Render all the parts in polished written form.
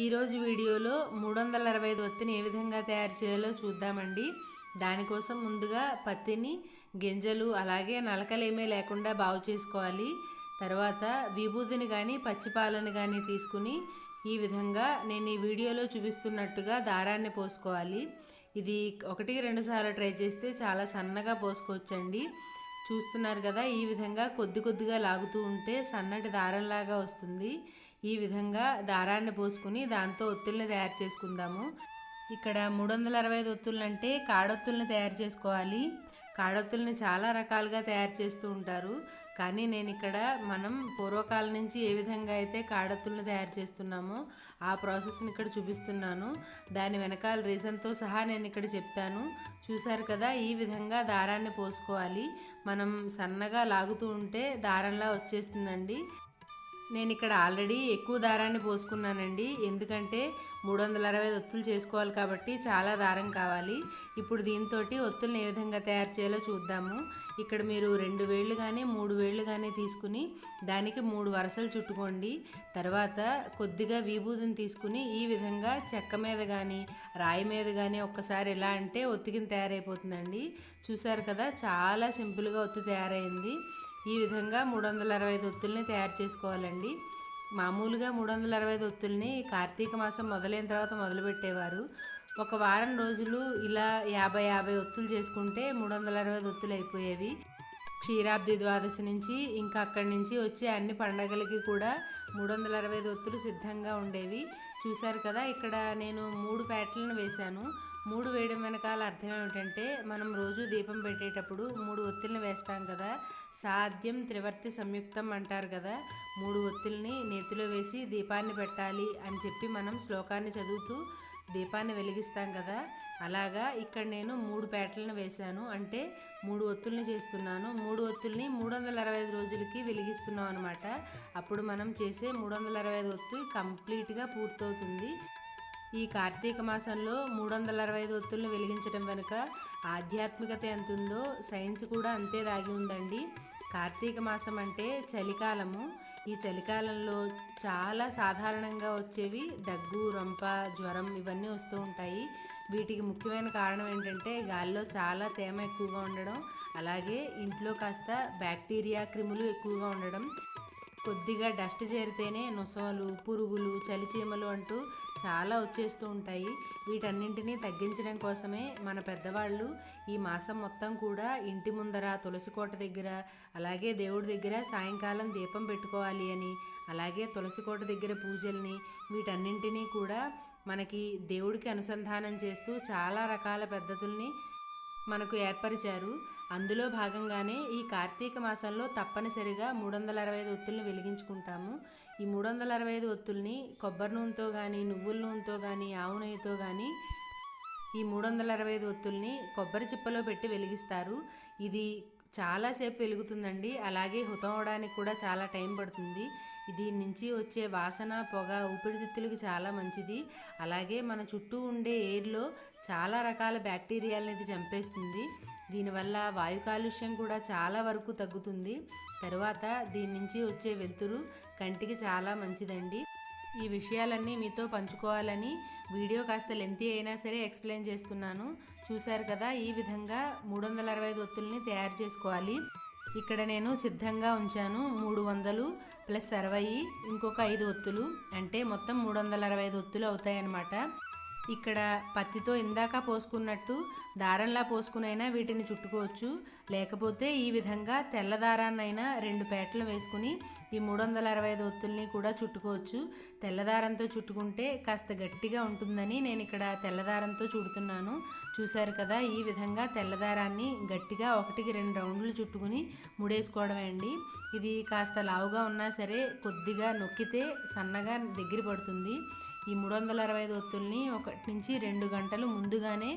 ఈరోజు వీడియోలో 365 ఒత్తిని ఏ విధంగా తయారు చేయాలో చూద్దామండి. దానికోసం ముందుగా పత్తిని గింజలు అలాగే నలకలేమీ లేకుండా బాగు చేసుకోవాలి. తర్వాత విభూతిని కానీ పచ్చిపాలను కానీ తీసుకుని ఈ విధంగా నేను ఈ వీడియోలో చూపిస్తున్నట్టుగా దారాన్ని పోసుకోవాలి. ఇది 1-2 సార్లు ట్రై చేస్తే చాలా సన్నగా పోసుకోవచ్చండి. చూస్తున్నారు కదా, ఈ విధంగా కొద్ది కొద్దిగా లాగుతూ ఉంటే సన్నటి దారంలాగా వస్తుంది. ఈ విధంగా దారాన్ని పోసుకుని దాంతో ఒత్తుల్ని తయారు చేసుకుందాము. ఇక్కడ 365 ఒత్తులు అంటే కాడొత్తుల్ని తయారు చేసుకోవాలి. కాడొత్తుల్ని చాలా రకాలుగా తయారు చేస్తూ ఉంటారు, కానీ నేను ఇక్కడ మనం పూర్వకాలం నుంచి ఏ విధంగా అయితే కాడొత్తుల్ని తయారు చేస్తున్నామో ఆ ప్రాసెస్ని ఇక్కడ చూపిస్తున్నాను. దాని వెనకాల రీజన్తో సహా నేను ఇక్కడ చెప్తాను. చూసారు కదా, ఈ విధంగా దారాన్ని పోసుకోవాలి. మనం సన్నగా లాగుతూ ఉంటే దారంలా వచ్చేస్తుందండి. నేను ఇక్కడ ఆల్రెడీ ఎక్కువ దారాన్ని పోసుకున్నానండి, ఎందుకంటే 365 ఒత్తులు చేసుకోవాలి కాబట్టి చాలా దారం కావాలి. ఇప్పుడు దీంతో ఒత్తుల్ని ఏ విధంగా తయారు చేయాలో చూద్దాము. ఇక్కడ మీరు 2 వేళ్ళు కానీ 3 వేళ్ళు కానీ తీసుకుని దానికి 3 వరసలు చుట్టుకోండి. తర్వాత కొద్దిగా విభూతిని తీసుకుని ఈ విధంగా చెక్క మీద కానీ రాయి మీద కానీ ఒక్కసారి ఎలా అంటే ఒత్తికిని తయారైపోతుందండి. చూసారు కదా, చాలా సింపుల్గా ఒత్తి తయారైంది. ఈ విధంగా 365 ఒత్తుల్ని తయారు చేసుకోవాలండి. మామూలుగా 365 ఒత్తుల్ని కార్తీక మాసం మొదలైన తర్వాత మొదలుపెట్టేవారు. ఒక వారం రోజులు ఇలా 50 ఒత్తులు చేసుకుంటే 365 ఒత్తులు అయిపోయేవి. క్షీరాబ్ది ద్వాదశి నుంచి ఇంకా అక్కడి నుంచి వచ్చే అన్ని పండగలకి కూడా 365 ఒత్తులు సిద్ధంగా ఉండేవి. చూశారు కదా, ఇక్కడ నేను 3 పేటలను వేశాను. 3 వేయడం వెనకాల అర్థం ఏమిటంటే, మనం రోజు దీపం పెట్టేటప్పుడు 3 ఒత్తుల్ని వేస్తాం కదా, సాధ్యం త్రివర్తి సంయుక్తం అంటారు కదా. 3 ఒత్తుల్ని నేతిలో వేసి దీపాన్ని పెట్టాలి అని చెప్పి మనం శ్లోకాన్ని చదువుతూ దీపాన్ని వెలిగిస్తాం కదా, అలాగా ఇక్కడ నేను 3 పేటలను వేశాను. అంటే 3 ఒత్తుల్ని చేస్తున్నాను. 3 ఒత్తుల్ని 365 రోజులకి వెలిగిస్తున్నాం అనమాట. అప్పుడు మనం చేసే 365 ఒత్తు కంప్లీట్గా పూర్తవుతుంది. ఈ కార్తీక మాసంలో 365 ఒత్తుల్ని వెలిగించడం వెనుక ఆధ్యాత్మికత ఎంత ఉందో సైన్స్ కూడా అంతే దాగి ఉందండి. కార్తీక మాసం అంటే చలికాలము. ఈ చలికాలంలో చాలా సాధారణంగా వచ్చేవి దగ్గు, రొంప, జ్వరం ఇవన్నీ వస్తూ ఉంటాయి. వీటికి ముఖ్యమైన కారణం ఏంటంటే గాలిలో చాలా తేమ ఎక్కువగా ఉండడం, అలాగే ఇంట్లో కాస్త బ్యాక్టీరియా క్రిములు ఎక్కువగా ఉండడం. కొద్దిగా డస్ట్ చేరితేనే నొసలు, పురుగులు, చలిచీమలు అంటూ చాలా వచ్చేస్తూ ఉంటాయి. వీటన్నింటినీ తగ్గించడం కోసమే మన పెద్దవాళ్ళు ఈ మాసం మొత్తం కూడా ఇంటి ముందర తులసి కోట దగ్గర అలాగే దేవుడి దగ్గర సాయంకాలం దీపం పెట్టుకోవాలి అని, అలాగే తులసి కోట దగ్గర పూజల్ని వీటన్నింటినీ కూడా మనకి దేవుడికి అనుసంధానం చేస్తూ చాలా రకాల పద్ధతుల్ని మనకు ఏర్పరిచారు. అందులో భాగంగానే ఈ కార్తీక మాసంలో తప్పనిసరిగా 365 ఒత్తుల్ని వెలిగించుకుంటాము. ఈ 365 ఒత్తుల్ని కొబ్బరి నూనెతో కానీ, నువ్వుల నూనెతో కానీ, ఆవు నెయ్యితో కానీ ఈ 365 ఒత్తుల్ని కొబ్బరి చిప్పలో పెట్టి వెలిగిస్తారు. ఇది చాలాసేపు వెలుగుతుందండి, అలాగే హుతం అవడానికి కూడా చాలా టైం పడుతుంది. దీని నుంచి వచ్చే వాసన, పొగ ఊపిరితిత్తులకి చాలా మంచిది. అలాగే మన చుట్టూ ఉండే ఎయిర్లో చాలా రకాల బ్యాక్టీరియాలను ఇది చంపేస్తుంది. దీనివల్ల వాయు కాలుష్యం కూడా చాలా వరకు తగ్గుతుంది. తరువాత దీని నుంచి వచ్చే వెలుతురు కంటికి చాలా మంచిదండి. ఈ విషయాలన్నీ మీతో పంచుకోవాలని వీడియో కాస్త లెంతీ అయినా సరే ఎక్స్ప్లెయిన్ చేస్తున్నాను. చూశారు కదా, ఈ విధంగా 365 ఒత్తుల్ని తయారు చేసుకోవాలి. ఇక్కడ నేను సిద్ధంగా ఉంచాను 300 + 60 ఇంకొక 5 ఒత్తులు, అంటే మొత్తం 365 ఒత్తులు అవుతాయన్నమాట. ఇక్కడ పత్తితో ఇందాక పోసుకున్నట్టు దారంలా పోసుకునైనా వీటిని చుట్టుకోవచ్చు, లేకపోతే ఈ విధంగా తెల్ల దారాన్నైనా 2 పేటలు వేసుకుని ఈ 365 ఒత్తుల్ని కూడా చుట్టుకోవచ్చు. తెల్లదారంతో చుట్టుకుంటే కాస్త గట్టిగా ఉంటుందని నేను ఇక్కడ తెల్లదారంతో చుడుతున్నాను. చూశారు కదా, ఈ విధంగా తెల్లదారాన్ని గట్టిగా 1-2 రౌండ్లు చుట్టుకుని ముడేసుకోవడమే అండి. ఇది కాస్త లావుగా ఉన్నా సరే కొద్దిగా నొక్కితే సన్నగా దగ్గర పడుతుంది. ఈ 365 ఒత్తుల్ని 1-2 గంటలు ముందుగానే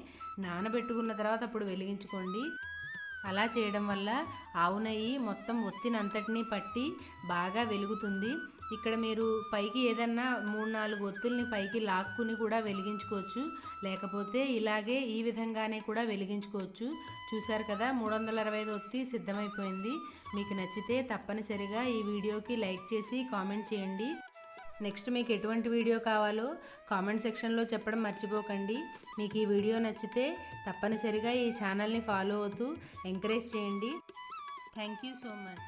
నానబెట్టుకున్న తర్వాత అప్పుడు వెలిగించుకోండి. అలా చేయడం వల్ల ఆవు నెయ్యి మొత్తం ఒత్తినంతటినీ పట్టి బాగా వెలుగుతుంది. ఇక్కడ మీరు పైకి ఏదన్నా 3-4 ఒత్తుల్ని పైకి లాక్కుని కూడా వెలిగించుకోవచ్చు, లేకపోతే ఇలాగే ఈ విధంగానే కూడా వెలిగించుకోవచ్చు. చూశారు కదా, 365 ఒత్తి సిద్ధమైపోయింది. మీకు నచ్చితే తప్పనిసరిగా ఈ వీడియోకి లైక్ చేసి కామెంట్ చేయండి. నెక్స్ట్ మీకు ఎటువంటి వీడియో కావాలో కామెంట్ సెక్షన్లో చెప్పడం మర్చిపోకండి. మీకు ఈ వీడియో నచ్చితే తప్పనిసరిగా ఈ ఛానల్ని ఫాలో అవుతూ ఎంకరేజ్ చేయండి. Thank you so much.